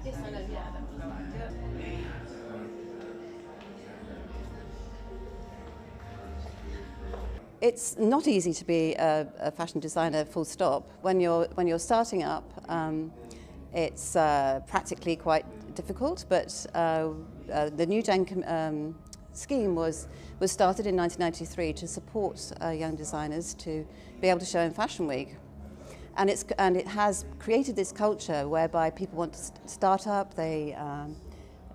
Yes, I know, yeah, that's right. It's not easy to be a fashion designer, full stop. When you're starting up, it's practically quite difficult. But the NEWGEN scheme was started in 1993 to support young designers to be able to show in Fashion Week, and it has created this culture whereby people want to start up.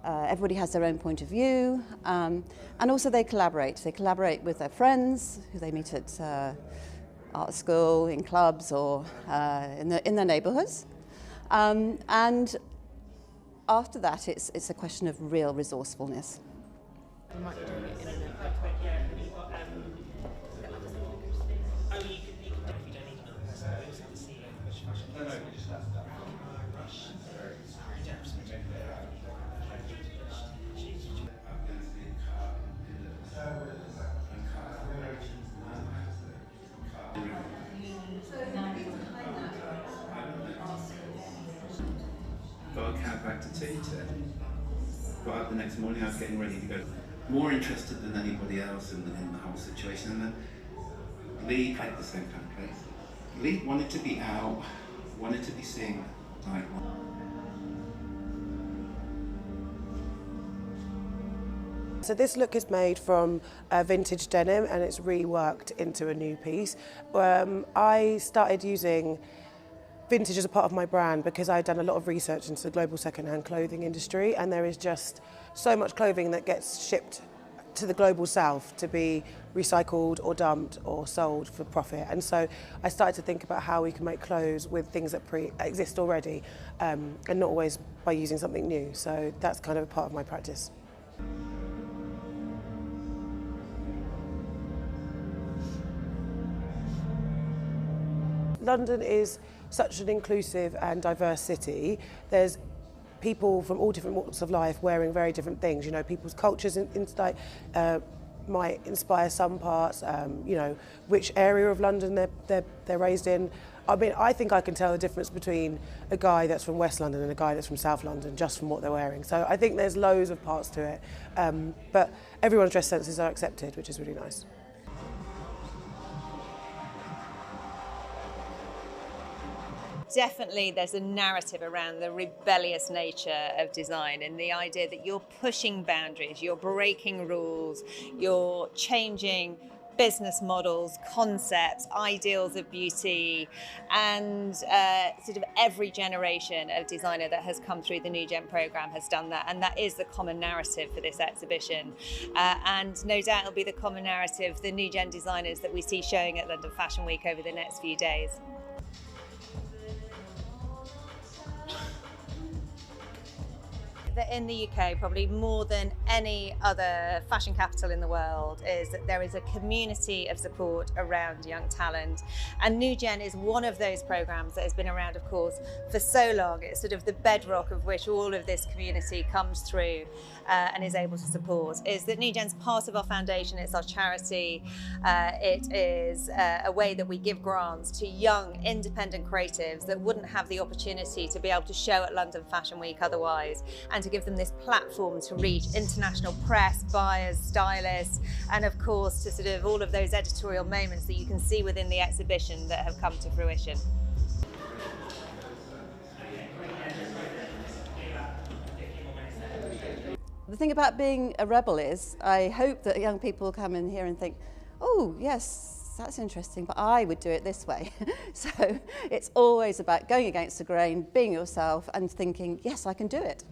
Everybody has their own point of view, and also they collaborate. They collaborate with their friends who they meet at art school, in clubs, or in their neighbourhoods. And after that, it's a question of real resourcefulness. We might do it in Got a cab back to tea. Got up the next morning, I was getting ready to go. More interested than anybody else in the whole situation. And then Lee had the same kind of place. Lee wanted to be out, wanted to be seeing like. So this look is made from vintage denim and it's reworked into a new piece. I started using vintage as a part of my brand because I'd done a lot of research into the global second-hand clothing industry, and there is just so much clothing that gets shipped to the global south to be recycled or dumped or sold for profit. And so I started to think about how we can make clothes with things that exist already, and not always by using something new. So that's kind of a part of my practice. London is such an inclusive and diverse city. There's people from all different walks of life wearing very different things. You know, people's cultures might inspire some parts. You know, which area of London they're raised in. I mean, I think I can tell the difference between a guy that's from West London and a guy that's from South London just from what they're wearing. So I think there's loads of parts to it. But everyone's dress senses are accepted, which is really nice. Definitely there's a narrative around the rebellious nature of design and the idea that you're pushing boundaries, you're breaking rules, you're changing business models, concepts, ideals of beauty, and sort of every generation of designer that has come through the NEWGEN programme has done that, and that is the common narrative for this exhibition. And no doubt it'll be the common narrative the NEWGEN designers that we see showing at London Fashion Week over the next few days. That in the UK, probably more than any other fashion capital in the world, is that there is a community of support around young talent. And NEWGEN is one of those programmes that has been around, of course, for so long. It's sort of the bedrock of which all of this community comes through and is able to support. Is that NEWGEN's part of our foundation, it's our charity. It is a way that we give grants to young independent creatives that wouldn't have the opportunity to be able to show at London Fashion Week otherwise, and to give them this platform to reach international press, buyers, stylists, and of course to sort of all of those editorial moments that you can see within the exhibition that have come to fruition. The thing about being a rebel is, I hope that young people come in here and think, oh yes, that's interesting, but I would do it this way. So it's always about going against the grain, being yourself and thinking, yes, I can do it.